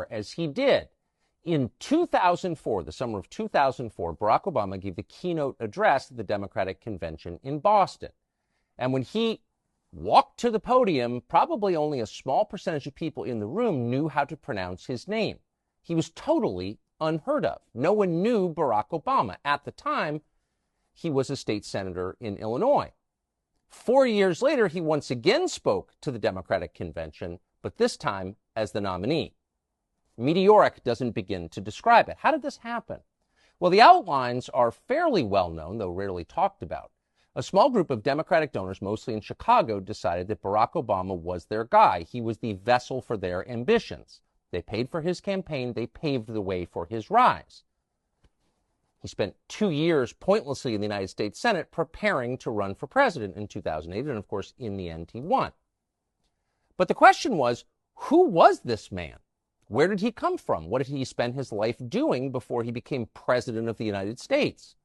far as he did. In 2004, the summer of 2004, Barack Obama gave the keynote address at the Democratic Convention in Boston. And when he walked to the podium, probably only a small percentage of people in the room knew how to pronounce his name. He was totally unheard of. No one knew Barack Obama. At the time, he was a state senator in Illinois. 4 years later, he once again spoke to the Democratic Convention, but this time as the nominee. Meteoric doesn't begin to describe it. How did this happen? Well, the outlines are fairly well known, though rarely talked about. A small group of Democratic donors, mostly in Chicago, decided that Barack Obama was their guy. He was the vessel for their ambitions. They paid for his campaign. They paved the way for his rise. He spent 2 years pointlessly in the United States Senate preparing to run for president in 2008, and of course, in the end, he won. But the question was, who was this man? Where did he come from? What did he spend his life doing before he became president of the United States?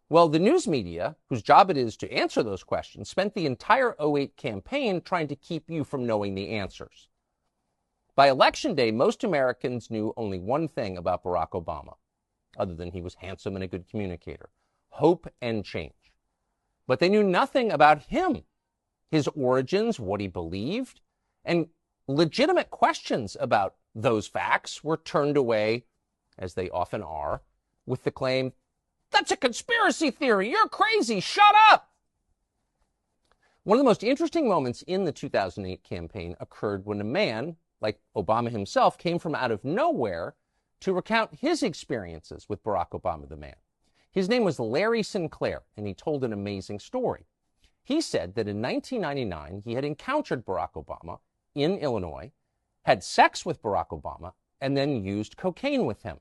Well, the news media, whose job it is to answer those questions, spent the entire 2008 campaign trying to keep you from knowing the answers. By Election Day, most Americans knew only one thing about Barack Obama, other than he was handsome and a good communicator: hope and change. But they knew nothing about him, his origins, what he believed, and legitimate questions about those facts were turned away, as they often are, with the claim, "That's a conspiracy theory. You're crazy. Shut up." One of the most interesting moments in the 2008 campaign occurred when a man, like Obama himself, came from out of nowhere to recount his experiences with Barack Obama, the man. His name was Larry Sinclair, and he told an amazing story. He said that in 1999, he had encountered Barack Obama in Illinois, had sex with Barack Obama, and then used cocaine with him.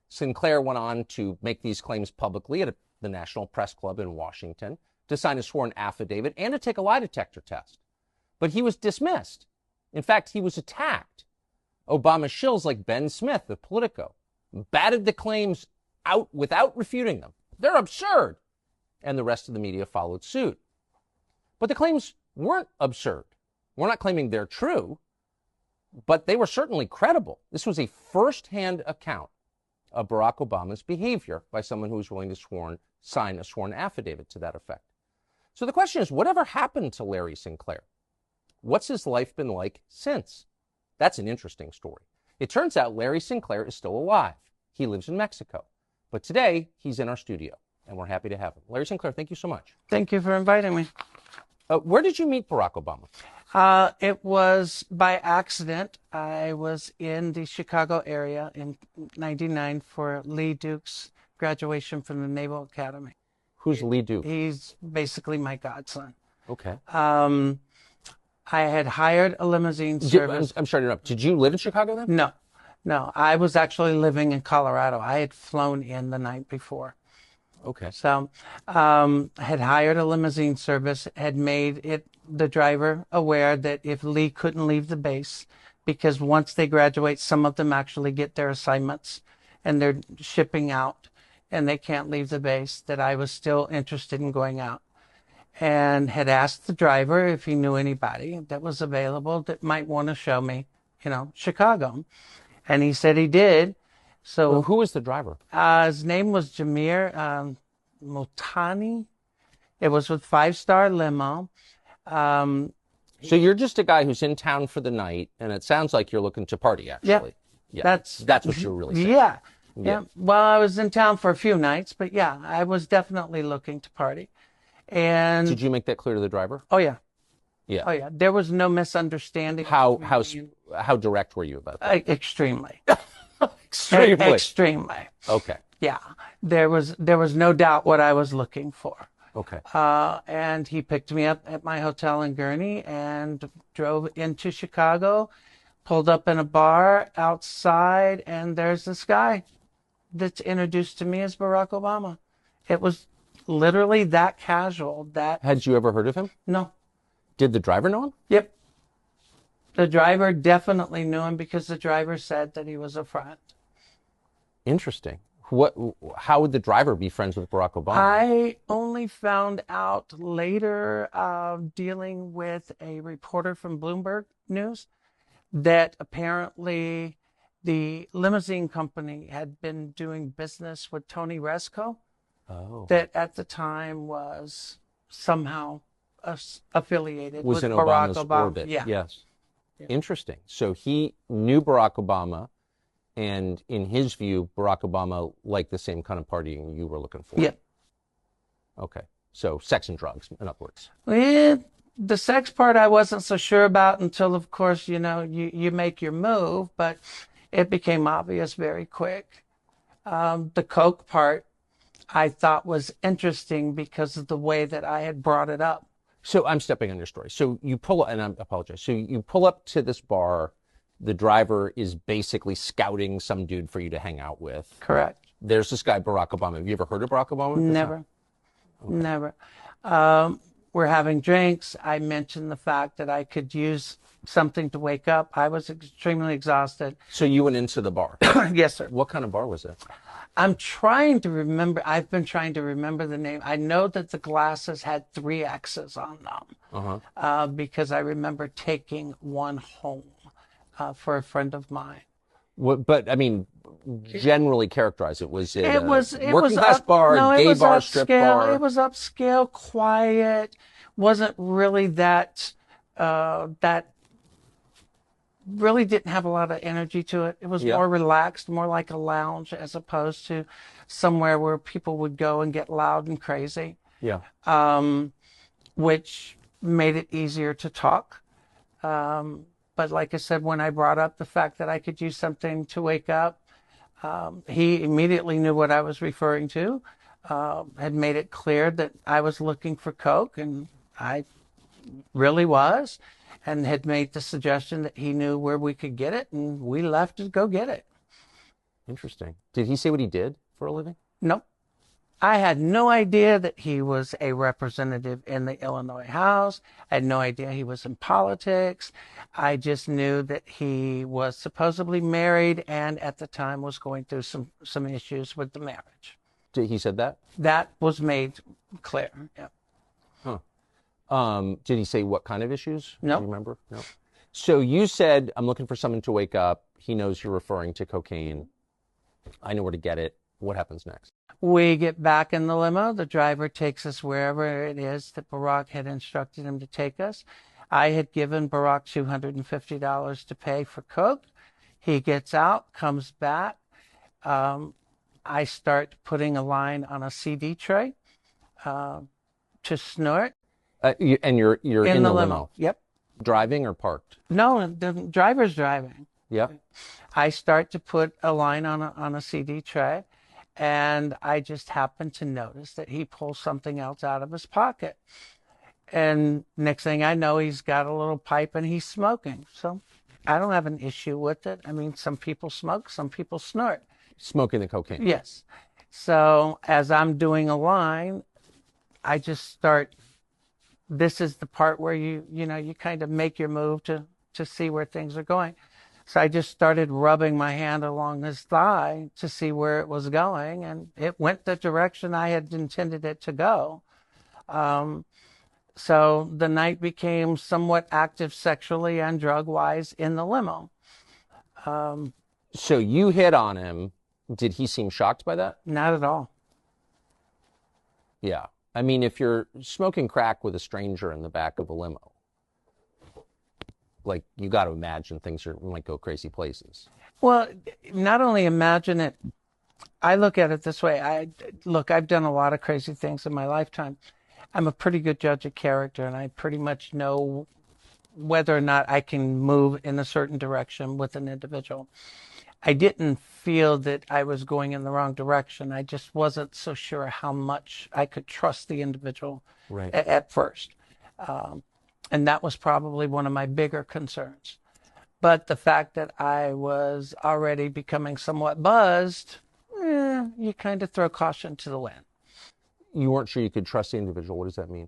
Sinclair went on to make these claims publicly at the National Press Club in Washington, to sign a sworn affidavit, and to take a lie detector test. But he was dismissed. In fact, he was attacked. Obama shills like Ben Smith of Politico batted the claims out without refuting them. They're absurd. And the rest of the media followed suit. But the claims weren't absurd. We're not claiming they're true, but they were certainly credible. This was a first-hand account of Barack Obama's behavior by someone who was willing to sign a sworn affidavit to that effect. So the question is, whatever happened to Larry Sinclair? What's his life been like since? That's an interesting story. It turns out Larry Sinclair is still alive. He lives in Mexico. But today, he's in our studio, and we're happy to have him. Larry Sinclair, thank you so much. Thank you for inviting me. Where did you meet Barack Obama? It was by accident. I was in the Chicago area in '99 for Lee Duke's graduation from the Naval Academy. Who's Lee Duke? He's basically my godson. Okay. I had hired a limousine service. I'm sorry to interrupt. Did you live in Chicago then? No. I was actually living in Colorado. I had flown in the night before. Okay. So I had hired a limousine service, had made the driver aware that if Lee couldn't leave the base, because once they graduate, some of them actually get their assignments and they're shipping out and they can't leave the base, that I was still interested in going out. And had asked the driver if he knew anybody that was available that might want to show me, Chicago. And he said he did. So well, who was the driver? His name was Jamir Multani. It was with 5-star limo. So you're just a guy who's in town for the night, and it sounds like you're looking to party, actually. Yeah. That's what you're really saying. Yeah. Well, I was in town for a few nights, but yeah, I was definitely looking to party. And did you make that clear to the driver? Oh yeah. Yeah. Oh yeah. There was no misunderstanding. How direct were you about that? Extremely. Extremely. Okay. Yeah. There was no doubt what I was looking for. Okay. And he picked me up at my hotel in Gurnee and drove into Chicago, pulled up in a bar outside, and there's this guy that's introduced to me as Barack Obama. It was literally that casual. Had you ever heard of him? No. Did the driver know him? Yep. The driver definitely knew him because the driver said that he was a friend. Interesting. How would the driver be friends with Barack Obama? I only found out later, dealing with a reporter from Bloomberg News, that apparently the limousine company had been doing business with Tony Resco, that at the time was somehow affiliated Was with in Barack Obama's Obama. orbit. Yeah. Yes. Interesting. So he knew Barack Obama, and in his view, Barack Obama liked the same kind of partying you were looking for. Yeah. Okay. So sex and drugs, in other words. The sex part I wasn't so sure about until, of course, you make your move, but it became obvious very quick. The coke part I thought was interesting because of the way that I had brought it up. So I'm stepping on your story. So you pull up, and I apologize. So you pull up to this bar. The driver is basically scouting some dude for you to hang out with. Correct. There's this guy, Barack Obama. Have you ever heard of Barack Obama? Never. Okay. Never. We're having drinks. I mentioned the fact that I could use something to wake up. I was extremely exhausted. So you went into the bar? Yes, sir. What kind of bar was it? I'm trying to remember. I've been trying to remember the name. I know that the glasses had 3 X's on them because I remember taking one home for a friend of mine. But I mean, generally characterize it. Was it working class bar, no, gay bar, upscale, strip bar? It was upscale, quiet. Wasn't really that really didn't have a lot of energy to it. It was more relaxed, more like a lounge as opposed to somewhere where people would go and get loud and crazy. Yeah. Which made it easier to talk. But like I said, when I brought up the fact that I could use something to wake up, he immediately knew what I was referring to, had made it clear that I was looking for coke, and I really was, and had made the suggestion that he knew where we could get it, and we left to go get it. Interesting. Did he say what he did for a living? Nope. I had no idea that he was a representative in the Illinois House. I had no idea he was in politics. I just knew that he was supposedly married and at the time was going through some issues with the marriage. He said that? That was made clear, yeah. Did he say what kind of issues? No. Do you remember? No. So you said, I'm looking for someone to wake up. He knows you're referring to cocaine. I know where to get it. What happens next? We get back in the limo. The driver takes us wherever it is that Barack had instructed him to take us. I had given Barack $250 to pay for coke. He gets out, comes back. I start putting a line on a CD tray to snort. And you're in the limo? Yep. Driving or parked? No, the driver's driving. Yep. I start to put a line on a CD tray, and I just happen to notice that he pulls something else out of his pocket. And next thing I know, he's got a little pipe and he's smoking. So I don't have an issue with it. I mean, some people smoke, some people snort. Smoking the cocaine? Yes. So as I'm doing a line, I just start. This is the part where you kind of make your move to see where things are going. So I just started rubbing my hand along his thigh to see where it was going, and it went the direction I had intended it to go. So the night became somewhat active sexually and drug-wise in the limo. So you hit on him. Did he seem shocked by that? Not at all. Yeah. I mean, if you're smoking crack with a stranger in the back of a limo, like, you got to imagine things might go crazy places. Well, not only imagine it, I look at it this way. I've done a lot of crazy things in my lifetime. I'm a pretty good judge of character, and I pretty much know whether or not I can move in a certain direction with an individual. I didn't feel that I was going in the wrong direction. I just wasn't so sure how much I could trust the individual at first. And that was probably one of my bigger concerns. But the fact that I was already becoming somewhat buzzed, you kind of throw caution to the wind. You weren't sure you could trust the individual. What does that mean?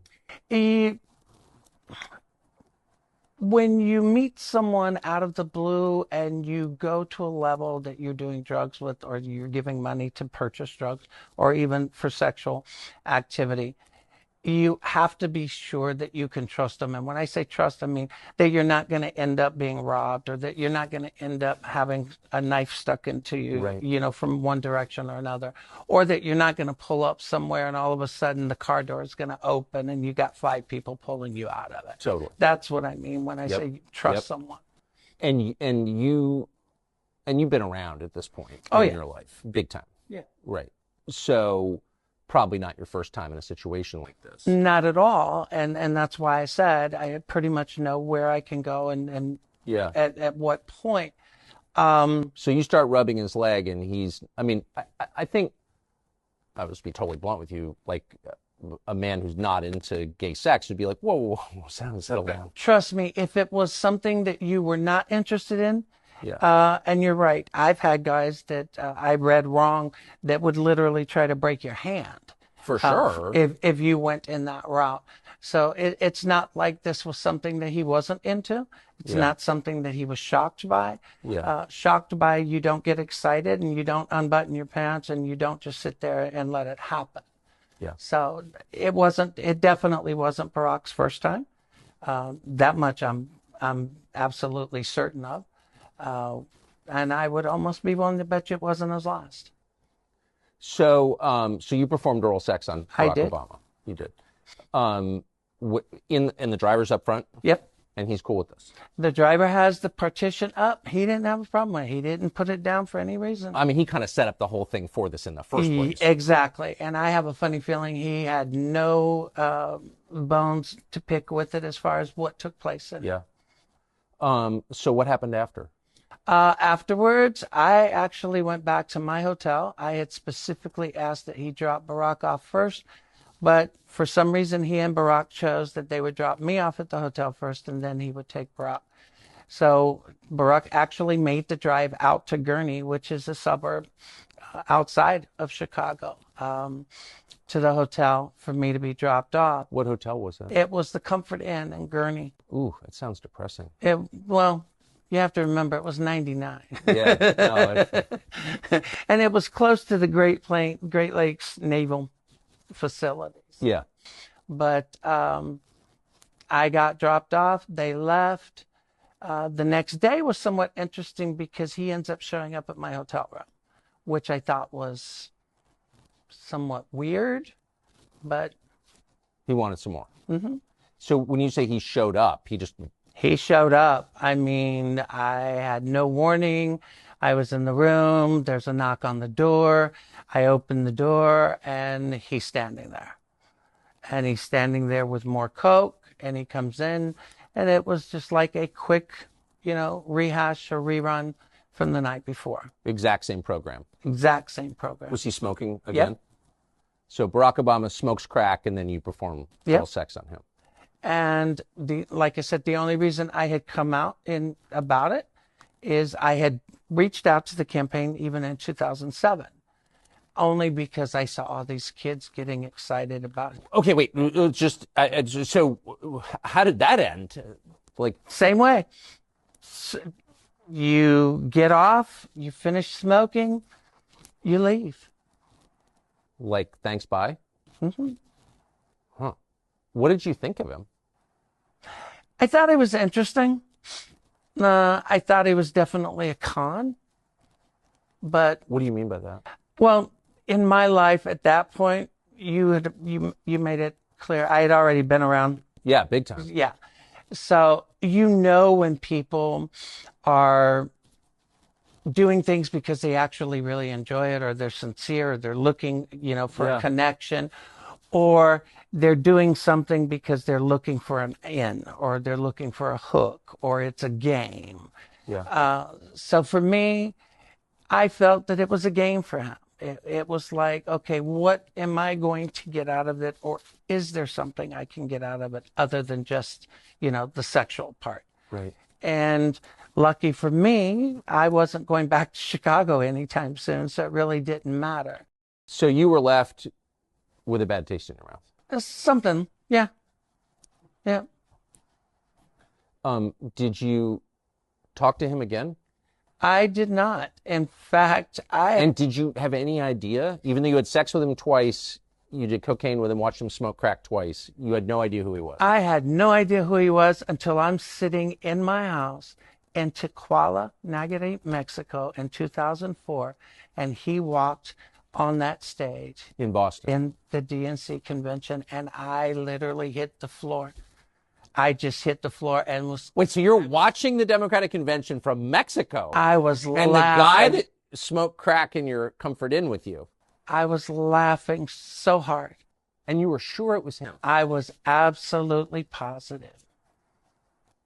When you meet someone out of the blue and you go to a level that you're doing drugs with, or you're giving money to purchase drugs, or even for sexual activity, You have to be sure that you can trust them. And when I say trust, I mean that you're not going to end up being robbed, or that you're not going to end up having a knife stuck into you, Right. you know, from one direction or another, or that you're not going to pull up somewhere and all of a sudden the car door is going to open and you got 5 people pulling you out of it. Totally. That's what I mean when I Yep. say trust Yep. someone. And you've been around at this point Oh, in yeah. your life, big time. Yeah. Right. So probably not your first time in a situation like this. Not at all. And that's why I said I pretty much know where I can go and Yeah. at what point. So you start rubbing his leg, and I think, I'll just be totally blunt with you, like a man who's not into gay sex would be like, whoa, whoa, whoa, settle down. Trust me, if it was something that you were not interested in, Yeah. and you're right, I've had guys that I read wrong that would literally try to break your hand. For sure. If you went in that route. So it's not like this was something that he wasn't into. It's Yeah. not something that he was shocked by. Yeah. Shocked by, you don't get excited and you don't unbutton your pants and you don't just sit there and let it happen. Yeah. So it definitely wasn't Barack's first time. That much I'm absolutely certain of. And I would almost be willing to bet you it wasn't his last. So you performed oral sex on I Barack did. Obama. You did. In the driver's up front, Yep. and he's cool with this. The driver has the partition up. He didn't have a problem with it. He didn't put it down for any reason. I mean, he kind of set up the whole thing for this in the first place. Exactly. And I have a funny feeling he had no bones to pick with it as far as what took place in it. Yeah. So what happened after? Afterwards, I actually went back to my hotel. I had specifically asked that he drop Barack off first, but for some reason he and Barack chose that they would drop me off at the hotel first and then he would take Barack. So Barack actually made the drive out to Gurnee, which is a suburb outside of Chicago, to the hotel for me to be dropped off. What hotel was that? It was the Comfort Inn in Gurnee. Ooh, that sounds depressing. Well, you have to remember it was 99. Yeah. No, And it was close to the Great Lakes Naval facilities. yeah. But I got dropped off. They left. The next day was somewhat interesting because he ends up showing up at my hotel room, which I thought was somewhat weird, but He wanted some more. Mm-hmm. So when you say he showed up, he showed up. I mean, I had no warning. I was in the room. There's a knock on the door. I open the door and he's standing there. And he's standing there with more Coke, and he comes in, and it was just like a quick, rehash or rerun from the night before. exact same program. Exact same program. Was he smoking again? Yep. So Barack Obama smokes crack, and then you perform oral sex on him. And like I said, the only reason I had come out about it is I had reached out to the campaign even in 2007, only because I saw all these kids getting excited about it. Okay, wait. So how did that end? Like, Same way. You get off, you finish smoking, you leave. thanks, bye? Mm-hmm. Huh. What did you think of him? I thought it was interesting. I thought he was definitely a con. But, What do you mean by that? well, in my life at that point, you made it clear. I had already been around. Yeah, big time. Yeah. So when people are doing things because they actually really enjoy it, or they're sincere, or they're looking, for a connection, or they're doing something because they're looking for an in, or they're looking for a hook, or it's a game. Yeah. So for me, I felt that it was a game for him. It was like, okay, what am I going to get out of it? Or is there something I can get out of it other than just, the sexual part? Right. And lucky for me, I wasn't going back to Chicago anytime soon, so it really didn't matter. So you were left with a bad taste in your mouth. Something, yeah. Yeah. Did you talk to him again? I did not. In fact, And did you have any idea, even though you had sex with him twice, You did cocaine with him, watched him smoke crack twice. You had no idea who he was. I had no idea who he was until I'm sitting in my house in Tequila, Nayarit, Mexico in 2004, and he walked on that stage In Boston. in the DNC convention, and I literally hit the floor. I just hit the floor and was... Wait, so you're watching the Democratic convention from Mexico? I was and the guy that smoked crack in your Comfort Inn with you? I was laughing so hard. And you were sure it was him? I was absolutely positive.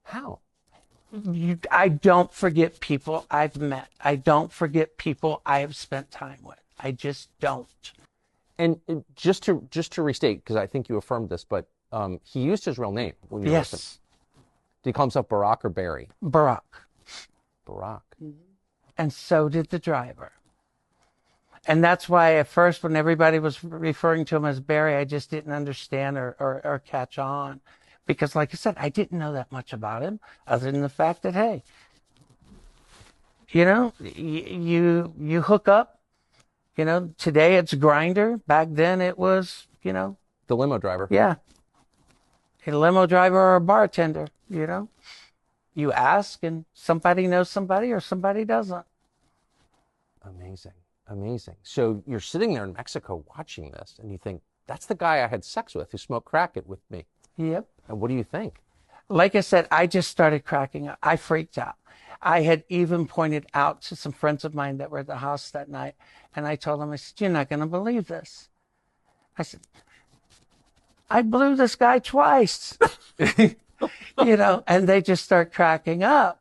How? I don't forget people I've met. I don't forget people I have spent time with. I just don't. And just to restate, because I think you affirmed this, but he used his real name when you Yes. asked him. Did he call himself Barack or Barry? Barack. Barack. And so did the driver. And that's why at first when everybody was referring to him as Barry, I just didn't understand or catch on. Because like I said, I didn't know that much about him other than the fact that, hey, you know, you hook up, you know, today it's Grindr. Back then it was, you know. The limo driver. Yeah. A limo driver or a bartender, you know. You ask and somebody knows somebody or somebody doesn't. Amazing. Amazing. So you're sitting there in Mexico watching this and you think, that's the guy I had sex with who smoked crack with me. Yep. And what do you think? Like I said, I just started cracking up. I freaked out. I had even pointed out to some friends of mine that were at the house that night. And I told them, I said, you're not going to believe this. I said, I blew this guy twice. You know, and they just start cracking up.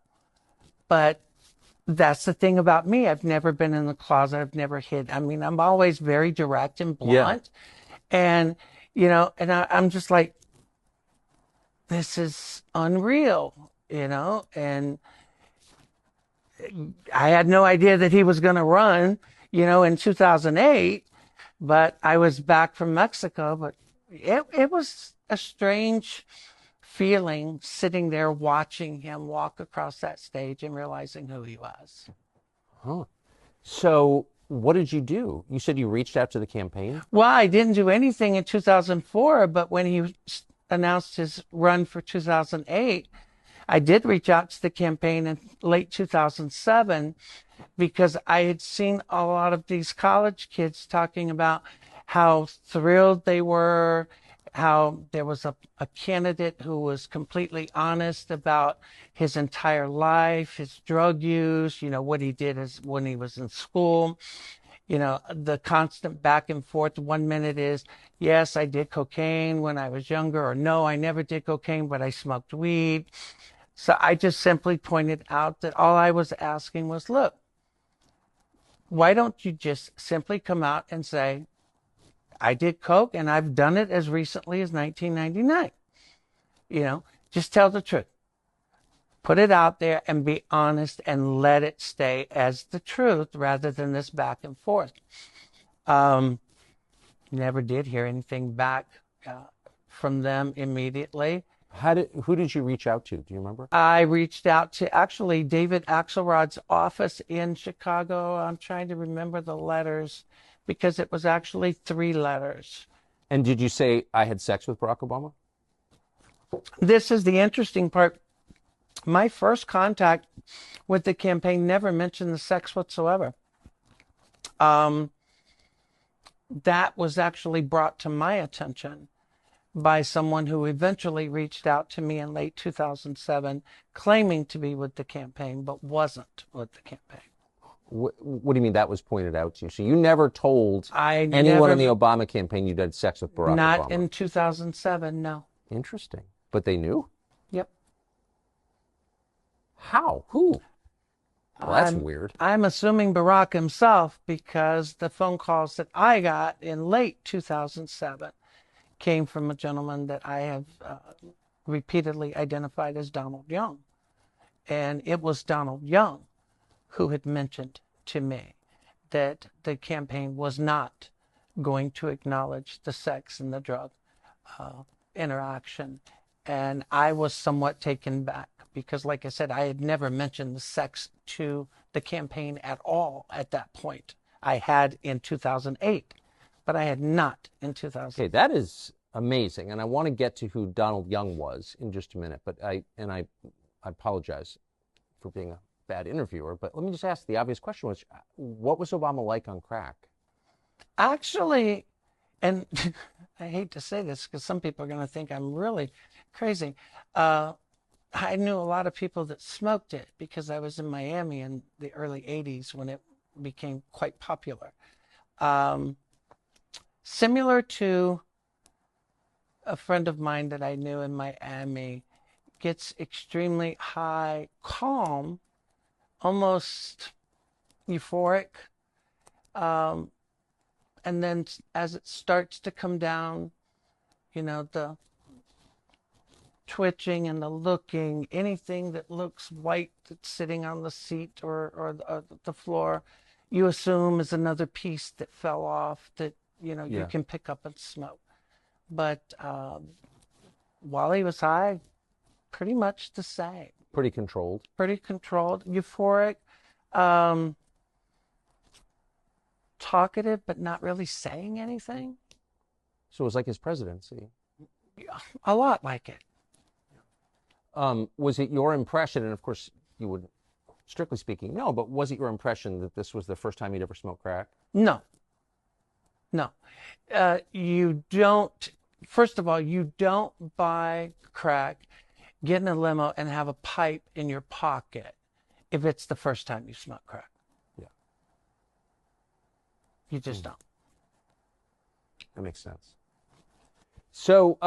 But that's the thing about me. I've never been in the closet. I've never hid. I mean, I'm always very direct and blunt. Yeah. And, you know, and I'm just like, this is unreal, you know, and I had no idea that he was going to run, you know, in 2008, but I was back from Mexico, but it was a strange feeling sitting there watching him walk across that stage and realizing who he was. Huh. So what did you do? You said you reached out to the campaign? Well, I didn't do anything in 2004, but when he announced his run for 2008, I did reach out to the campaign in late 2007 because I had seen a lot of these college kids talking about how thrilled they were, how there was a candidate who was completely honest about his entire life, his drug use, you know, what he did when he was in school. You know, the constant back and forth. 1 minute is, yes, I did cocaine when I was younger, or no, I never did cocaine, but I smoked weed. So I just simply pointed out that all I was asking was, look, why don't you just simply come out and say, I did coke and I've done it as recently as 1999. You know, just tell the truth. Put it out there and be honest and let it stay as the truth rather than this back and forth. Never did hear anything back from them immediately. Who did you reach out to? Do you remember? I reached out to actually David Axelrod's office in Chicago. I'm trying to remember the letters because it was actually 3 letters. And did you say I had sex with Barack Obama? This is the interesting part. My first contact with the campaign never mentioned the sex whatsoever. That was actually brought to my attention by someone who eventually reached out to me in late 2007, claiming to be with the campaign, but wasn't with the campaign. What do you mean that was pointed out to you? So you never told anyone in the Obama campaign you did sex with Barack Obama? Not in 2007, no. Interesting. But they knew? Yep. How? Who? Well, that's weird. I'm assuming Barack himself, because the phone calls that I got in late 2007 came from a gentleman that I have repeatedly identified as Donald Young. And it was Donald Young who had mentioned to me that the campaign was not going to acknowledge the sex and the drug interaction. And I was somewhat taken back because, like I said, I had never mentioned the sex to the campaign at all at that point. I had in 2008, but I had not in Okay, 2000. that is amazing, and I want to get to who Donald Young was in just a minute. But I apologize for being a bad interviewer. But let me just ask the obvious question: was what was Obama like on crack? Actually, and I hate to say this because some people are going to think I'm really crazy. I knew a lot of people that smoked it because I was in Miami in the early 80s when it became quite popular. Similar to a friend of mine that I knew in Miami, gets extremely high, calm, almost euphoric. And then as it starts to come down, the twitching and the looking, anything that looks white that's sitting on the seat or the floor, you assume is another piece that fell off that, you can pick up and smoke. But while he was high, pretty much the same. Pretty controlled. Pretty controlled, euphoric, talkative, but not really saying anything. So it was like his presidency. A lot like it. Was it your impression, and of course you would, strictly speaking, no, but was it your impression that this was the first time he'd ever smoked crack? No. You don't, first of all, you don't buy crack, get in a limo, and have a pipe in your pocket if it's the first time you smoke crack. Yeah. You just don't. That makes sense. So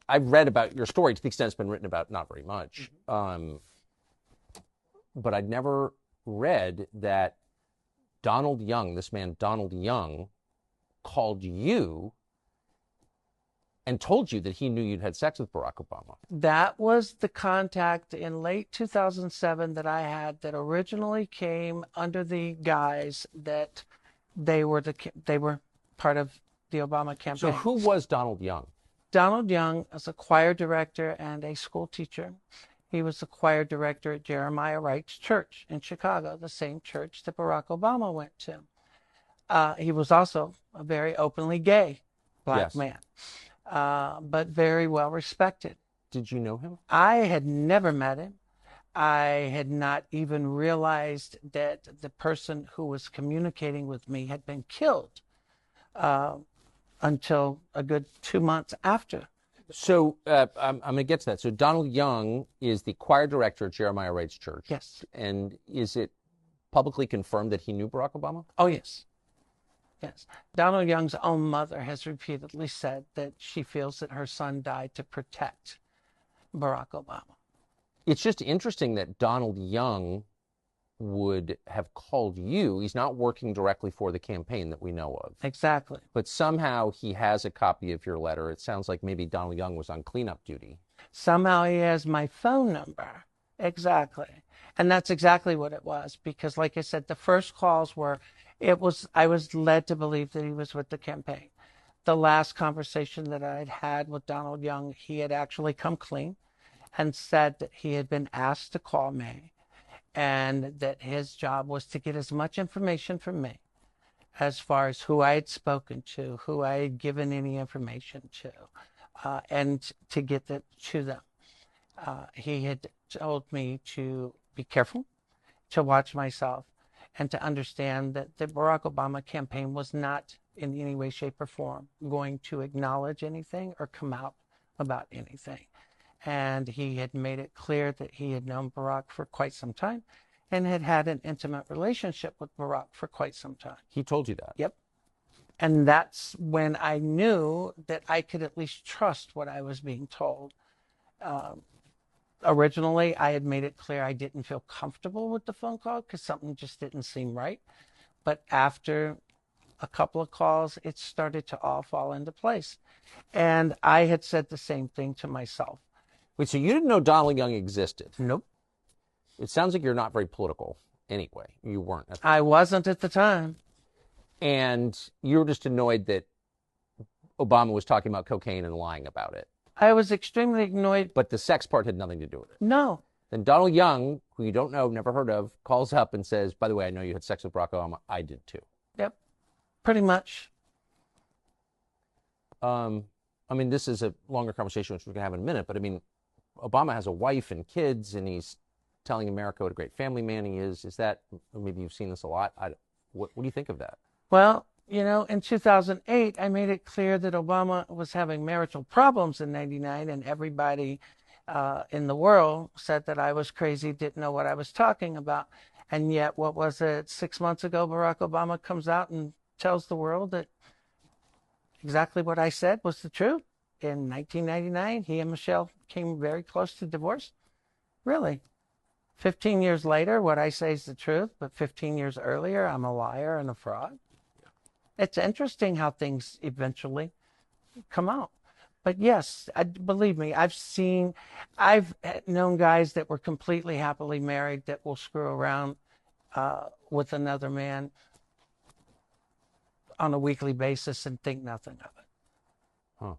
I've read about your story to the extent it's been written about, not very much. But I'd never read that Donald Young, this man Donald Young, called you and told you that he knew you'd had sex with Barack Obama. That was the contact in late 2007 that I had that originally came under the guise that they were part of the Obama campaign. So who was Donald Young? Donald Young is a choir director and a school teacher. He was the choir director at Jeremiah Wright's church in Chicago, the same church that Barack Obama went to. He was also a very openly gay black man, but very well respected. Did you know him? I had never met him. I had not even realized that the person who was communicating with me had been killed until a good 2 months after. So I'm going to get to that. So Donald Young is the choir director at Jeremiah Wright's church. Yes. And is it publicly confirmed that he knew Barack Obama? Oh, yes. Yes. Donald Young's own mother has repeatedly said that she feels that her son died to protect Barack Obama. It's just interesting that Donald Young would have called you. He's not working directly for the campaign that we know of. Exactly. But somehow he has a copy of your letter. It sounds like maybe Donald Young was on cleanup duty. Somehow he has my phone number. Exactly. And that's exactly what it was. Because like I said, the first calls were, I was led to believe that he was with the campaign. The last conversation that I'd had with Donald Young, he had actually come clean and said that he had been asked to call me and that his job was to get as much information from me as far as who I had spoken to, who I had given any information to, and to get that to them. He had told me to be careful, to watch myself, and to understand that the Barack Obama campaign was not in any way, shape, or form going to acknowledge anything or come out about anything. And he had made it clear that he had known Barack for quite some time and had had an intimate relationship with Barack for quite some time. He told you that? Yep. And that's when I knew that I could at least trust what I was being told. Originally, I had made it clear I didn't feel comfortable with the phone call because something just didn't seem right. But after a couple of calls, it started to all fall into place. And I had said the same thing to myself. Wait, so you didn't know Donald Young existed? Nope. It sounds like you're not very political anyway. You weren't. I wasn't at the time. And you were just annoyed that Obama was talking about cocaine and lying about it. I was extremely annoyed. But the sex part had nothing to do with it. No. Then Donald Young, who you don't know, never heard of, calls up and says, by the way, I know you had sex with Barack Obama. I did too. Yep. Pretty much. I mean, this is a longer conversation, which we're going to have in a minute, but I mean, Obama has a wife and kids, and he's telling America what a great family man he is. Is that, maybe you've seen this a lot? What do you think of that? Well, in 2008, I made it clear that Obama was having marital problems in 99, and everybody in the world said that I was crazy, didn't know what I was talking about. And yet, what was it, 6 months ago, Barack Obama comes out and tells the world that exactly what I said was the truth. In 1999, he and Michelle came very close to divorce. Really. 15 years later, what I say is the truth, but 15 years earlier, I'm a liar and a fraud. It's interesting how things eventually come out. But yes, believe me, I've known guys that were completely happily married that will screw around with another man on a weekly basis and think nothing of it. Huh.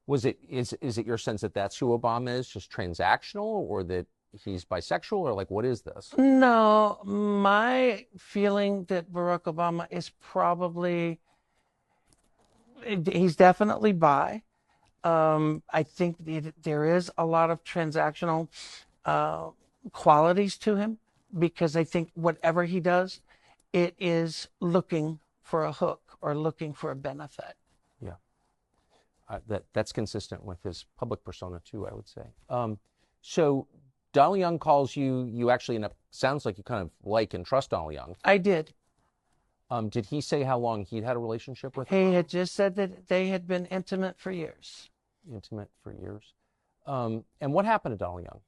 Is it your sense that that's who Obama is, just transactional, or that he's bisexual, or like, what is this? No, my feeling that Barack Obama is probably, he's definitely bi. I think there is a lot of transactional qualities to him, because I think whatever he does, it is looking for a hook or looking for a benefit. Yeah. That's consistent with his public persona too, I would say. So Donald Young calls you, you actually sounds like you kind of like and trust Donald Young. I did. Did he say how long he'd had a relationship with He had just said that they had been intimate for years. Intimate for years. And what happened to Donald Young?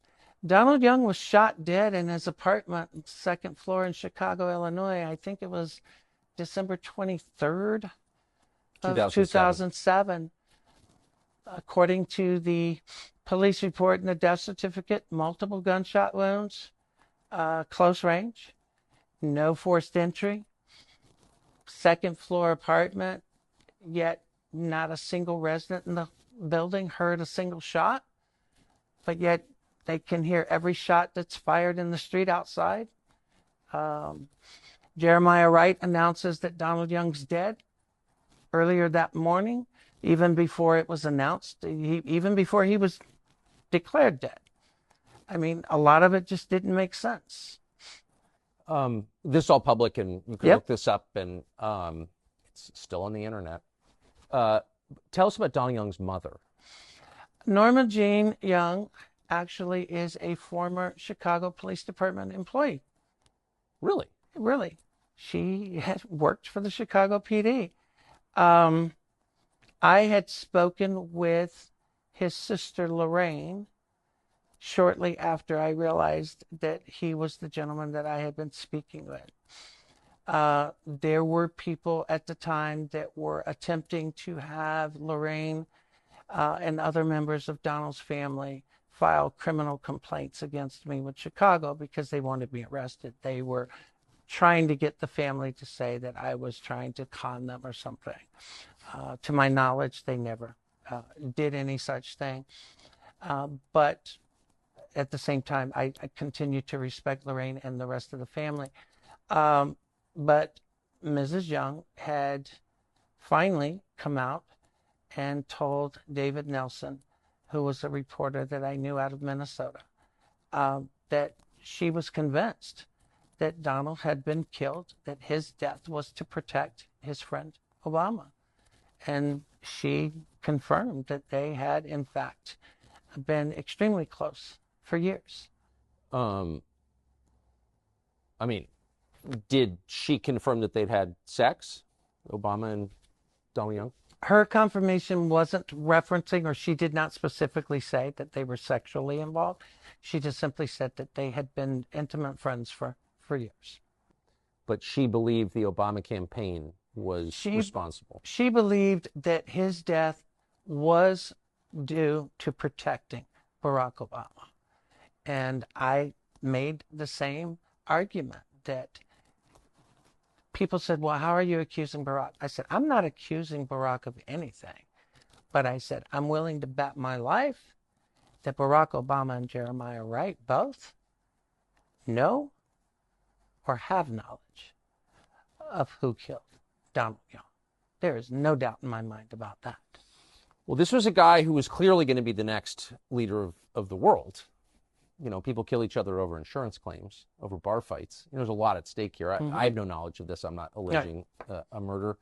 Donald Young was shot dead in his apartment, second floor in Chicago, Illinois. I think it was December 23rd of 2007. According to the police report and the death certificate, multiple gunshot wounds, close range, no forced entry, second floor apartment, yet not a single resident in the building heard a single shot, but yet they can hear every shot that's fired in the street outside. Jeremiah Wright announces that Donald Young's dead earlier that morning, even before it was announced, even before he was declared dead. I mean, a lot of it just didn't make sense. This is all public, and you can look this up, and it's still on the internet. Tell us about Donald Young's mother. Norma Jean Young actually is a former Chicago Police Department employee. Really? Really. She had worked for the Chicago PD. I had spoken with his sister Lorraine shortly after I realized that he was the gentleman that I had been speaking with. There were people at the time that were attempting to have Lorraine and other members of Donald's family file criminal complaints against me with Chicago because they wanted me arrested. They were trying to get the family to say that I was trying to con them or something. To my knowledge, they never did any such thing. But at the same time, I continue to respect Lorraine and the rest of the family. But Mrs. Young had finally come out and told David Nelson, who was a reporter that I knew out of Minnesota, that she was convinced that Donald had been killed, that his death was to protect his friend Obama. And she confirmed that they had, in fact, been extremely close for years. I mean, did she confirm that they'd had sex, Obama and Donald Young? Her confirmation wasn't referencing, or she did not specifically say that they were sexually involved. She just simply said that they had been intimate friends for years. But she believed the Obama campaign was responsible. She believed that his death was due to protecting Barack Obama. And I made the same argument that people said, well, how are you accusing Barack? I said, I'm not accusing Barack of anything. But I said, I'm willing to bet my life that Barack Obama and Jeremiah Wright both know or have knowledge of who killed Donald Young. There is no doubt in my mind about that. Well, this was a guy who was clearly going to be the next leader of the world. You know, people kill each other over insurance claims, over bar fights. You know, there's a lot at stake here. I have no knowledge of this. I'm not alleging a murder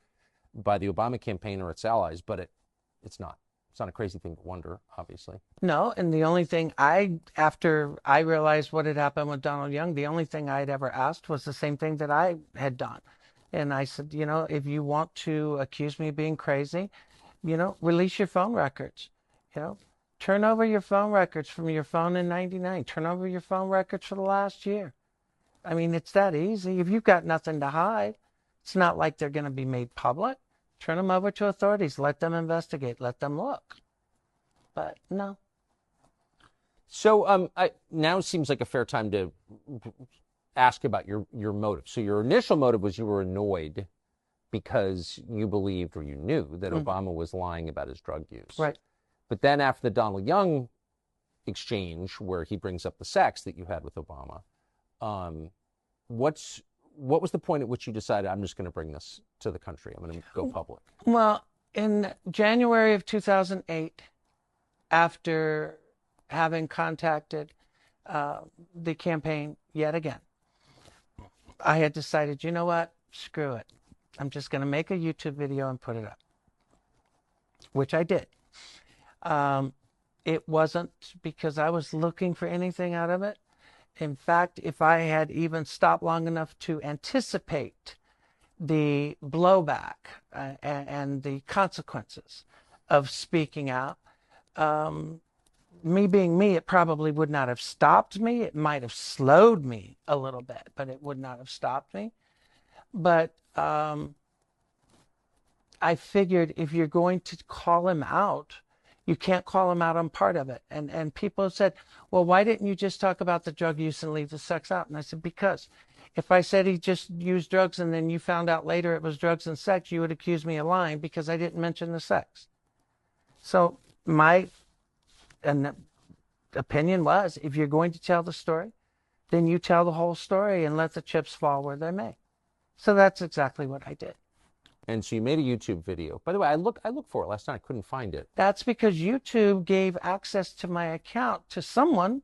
by the Obama campaign or its allies, but it's not. It's not a crazy thing to wonder, obviously. No, and the only thing after I realized what had happened with Donald Young, the only thing I had ever asked was the same thing that I had done. And I said, you know, if you want to accuse me of being crazy, you know, release your phone records. You know, turn over your phone records from your phone in '99. Turn over your phone records for the last year. I mean, it's that easy. If you've got nothing to hide, it's not like they're going to be made public. Turn them over to authorities. Let them investigate. Let them look. But no. So now seems like a fair time to ask about your motive. So your initial motive was you were annoyed because you believed or you knew that Obama was lying about his drug use. Right. But then after the Donald Young exchange, where he brings up the sex that you had with Obama, what was the point at which you decided, I'm just going to bring this to the country? I'm going to go public. Well, in January of 2008, after having contacted the campaign yet again, I had decided, you know what? Screw it. I'm just going to make a YouTube video and put it up, which I did. It wasn't because I was looking for anything out of it. In fact, if I had even stopped long enough to anticipate the blowback and the consequences of speaking out, me being me, it probably would not have stopped me. It might have slowed me a little bit, but it would not have stopped me. But I figured if you're going to call him out, you can't call him out on part of it. And people said, well, why didn't you just talk about the drug use and leave the sex out? And I said, because if I said he just used drugs and then you found out later it was drugs and sex, you would accuse me of lying because I didn't mention the sex. So my opinion was, if you're going to tell the story, then you tell the whole story and let the chips fall where they may. So that's exactly what I did. And so you made a YouTube video. By the way, I looked for it last night. I couldn't find it. That's because YouTube gave access to my account to someone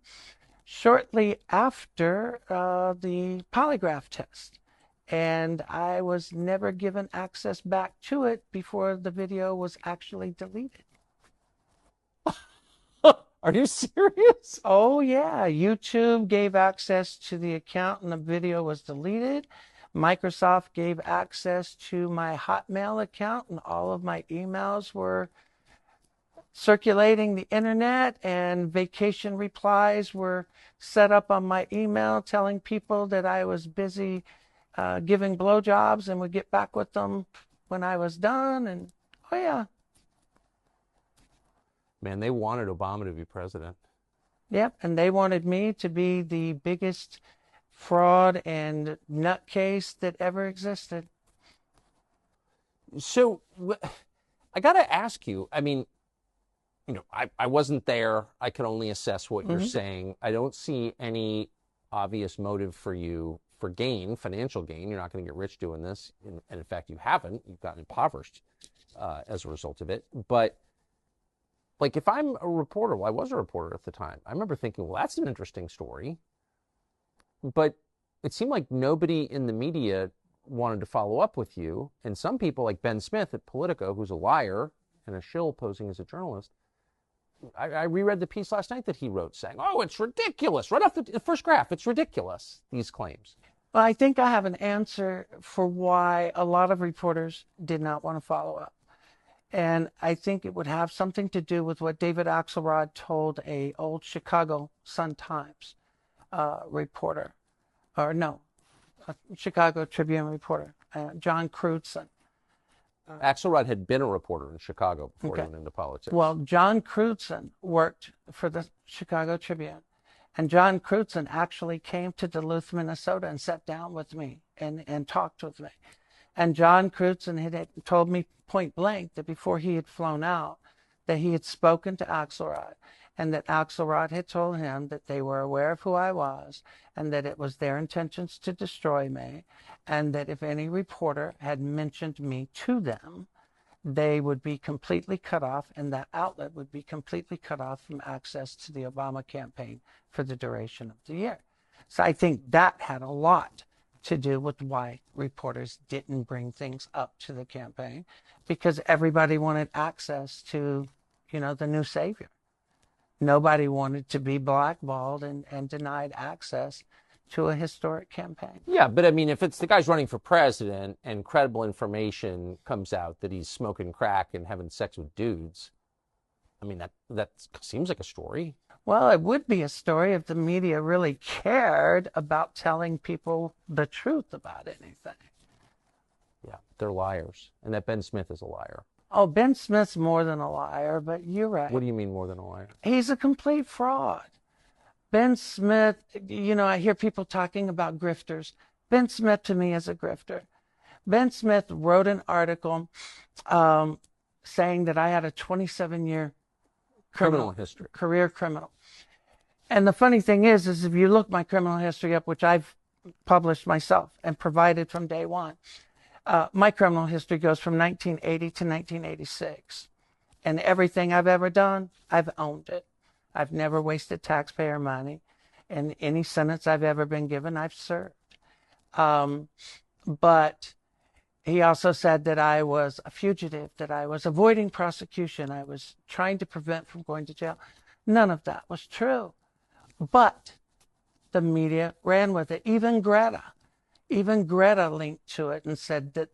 shortly after the polygraph test. And I was never given access back to it before the video was actually deleted. Are you serious? Oh, yeah. YouTube gave access to the account and the video was deleted. Microsoft gave access to my Hotmail account and all of my emails were circulating the internet, and vacation replies were set up on my email telling people that I was busy giving blowjobs and would get back with them when I was done. And oh, yeah. Man, they wanted Obama to be president. Yep, and they wanted me to be the biggest fraud and nutcase that ever existed. So I got to ask you, I mean, you know, I wasn't there. I can only assess what you're saying. I don't see any obvious motive for you for gain, financial gain. You're not going to get rich doing this. And in fact, you haven't. You've gotten impoverished as a result of it. But like, if I'm a reporter, well, I was a reporter at the time. I remember thinking, well, that's an interesting story. But it seemed like nobody in the media wanted to follow up with you. And some people, like Ben Smith at Politico, who's a liar and a shill posing as a journalist, I reread the piece last night that he wrote saying, oh, it's ridiculous. Right off the first graph, it's ridiculous, these claims. Well, I think I have an answer for why a lot of reporters did not want to follow up. And I think it would have something to do with what David Axelrod told a old Chicago Sun-Times reporter, or no, a Chicago Tribune reporter, John Crutzen. Axelrod had been a reporter in Chicago before he went into politics. Well, John Crutzen worked for the Chicago Tribune. And John Crutzen actually came to Duluth, Minnesota and sat down with me and talked with me. And John Crutzen had told me point blank that before he had flown out, that he had spoken to Axelrod, and that Axelrod had told him that they were aware of who I was, and that it was their intentions to destroy me, and that if any reporter had mentioned me to them, they would be completely cut off, and that outlet would be completely cut off from access to the Obama campaign for the duration of the year. So I think that had a lot to do with why reporters didn't bring things up to the campaign, because everybody wanted access to, the new savior. Nobody wanted to be blackballed and denied access to a historic campaign. Yeah, but I mean, if it's the guy's running for president and credible information comes out that he's smoking crack and having sex with dudes, I mean, that seems like a story. Well, it would be a story if the media really cared about telling people the truth about anything. Yeah, they're liars. And that Ben Smith is a liar. Oh, Ben Smith's more than a liar, but you're right. What do you mean more than a liar? He's a complete fraud. Ben Smith, I hear people talking about grifters. Ben Smith to me is a grifter. Ben Smith wrote an article saying that I had a 27-year criminal history, career criminal. And the funny thing is if you look my criminal history up, which I've published myself and provided from day one, my criminal history goes from 1980 to 1986. And everything I've ever done, I've owned it. I've never wasted taxpayer money. And any sentence I've ever been given, I've served. But he also said that I was a fugitive, that I was avoiding prosecution, I was trying to prevent from going to jail. None of that was true. But the media ran with it. Even Greta linked to it and said that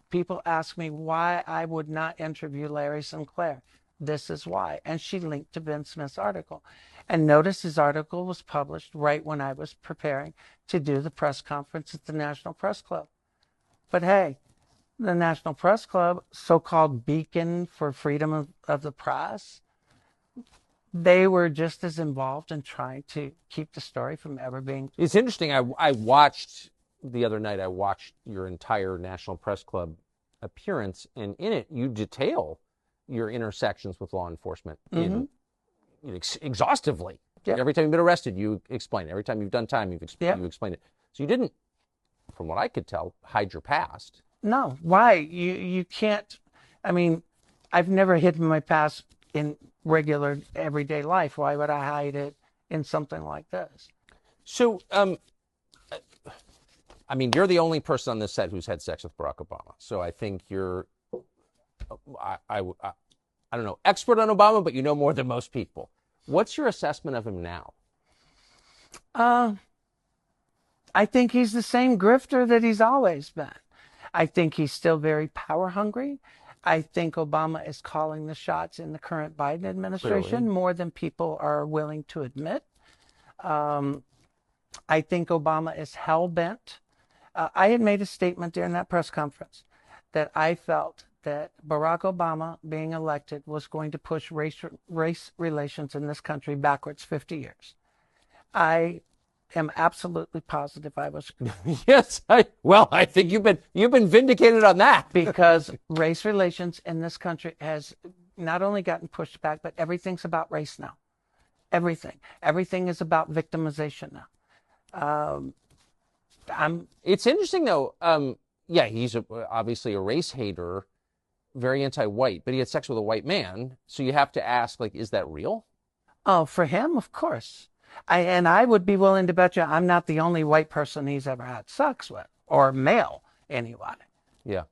people asked me why I would not interview Larry Sinclair. This is why. And she linked to Ben Smith's article. And notice his article was published right when I was preparing to do the press conference at the National Press Club. But hey, the National Press Club, so-called beacon for freedom of the press, they were just as involved in trying to keep the story from ever being... It's interesting. I watched the other night, I watched your entire National Press Club appearance, and in it, you detail your intersections with law enforcement exhaustively. Yep. Every time you've been arrested, you explain it. Every time you've done time, you explain it. So you didn't, from what I could tell, hide your past. No. Why? You can't. I mean, I've never hidden my past in regular everyday life. Why would I hide it in something like this? So, I mean, you're the only person on this set who's had sex with Barack Obama. So I think you're, I don't know, expert on Obama, but you know more than most people. What's your assessment of him now? I think he's the same grifter that he's always been. I think he's still very power hungry. I think Obama is calling the shots in the current Biden administration more than people are willing to admit. I think Obama is hell-bent. I had made a statement during that press conference that I felt that Barack Obama being elected was going to push race relations in this country backwards 50 years. I am absolutely positive I was. Yes, I think you've been vindicated on that. Because race relations in this country has not only gotten pushed back, but everything's about race now. Everything is about victimization now. It's interesting though. Yeah, he's obviously a race hater, very anti-white, but he had sex with a white man. So you have to ask, like, is that real? Oh, for him, of course. I would be willing to bet you I'm not the only white person he's ever had sex with, or male anyway. Yeah.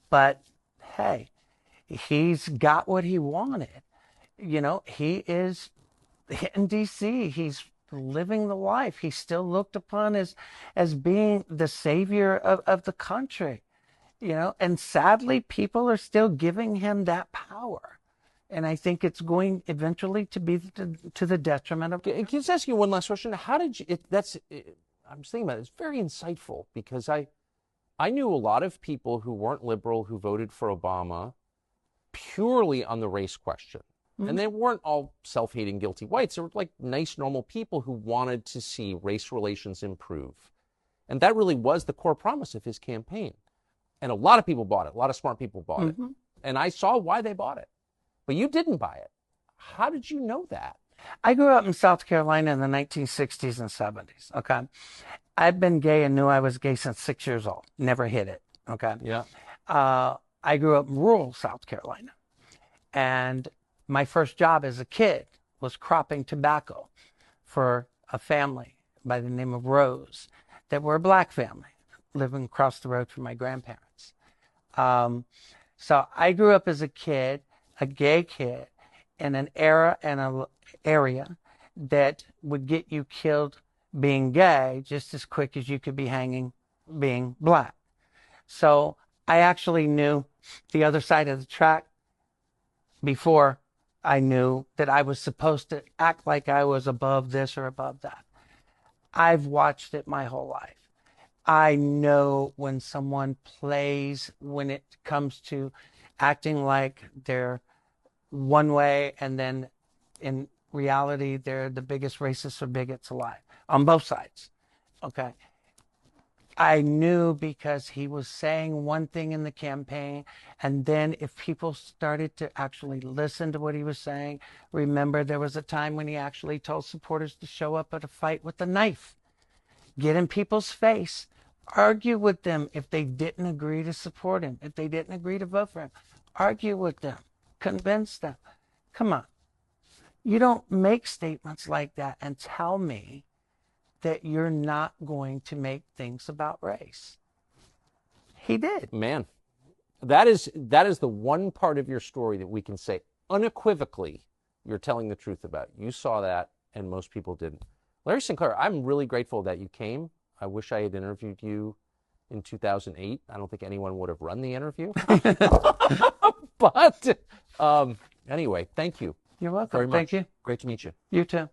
But hey, he's got what he wanted. He is in D.C. He's living the life. He's still looked upon as being the savior of the country. And sadly, people are still giving him that power. And I think it's going eventually to be to the detriment of... Can I just ask you one last question? How did you... I'm just thinking about it. It's very insightful because I knew a lot of people who weren't liberal who voted for Obama purely on the race question. Mm-hmm. And they weren't all self-hating, guilty whites. They were like nice, normal people who wanted to see race relations improve. And that really was the core promise of his campaign. And a lot of people bought it. A lot of smart people bought it. And I saw why they bought it. But you didn't buy it. How did you know that? I grew up in South Carolina in the 1960s and 70s, okay? I'd been gay and knew I was gay since 6 years old. Never hid it, okay? Yeah. I grew up in rural South Carolina, and my first job as a kid was cropping tobacco for a family by the name of Rose that were a black family living across the road from my grandparents. So I grew up as a kid, a gay kid, in an era and an area that would get you killed being gay just as quick as you could be hanging being black. So I actually knew the other side of the track before I knew that I was supposed to act like I was above this or above that. I've watched it my whole life. I know when someone plays, when it comes to acting like they're one way and then in reality they're the biggest racists or bigots alive on both sides. Okay. I knew because he was saying one thing in the campaign, and then if people started to actually listen to what he was saying, remember there was a time when he actually told supporters to show up at a fight with a knife, get in people's face, argue with them if they didn't agree to support him, if they didn't agree to vote for him, argue with them, convince them. Come on. You don't make statements like that and tell me that you're not going to make things about race. He did. Man, that is the one part of your story that we can say unequivocally you're telling the truth about. You saw that, and most people didn't. Larry Sinclair, I'm really grateful that you came. I wish I had interviewed you in 2008. I don't think anyone would have run the interview. But anyway, thank you. You're welcome. Very much. Thank you. Great to meet you. You too.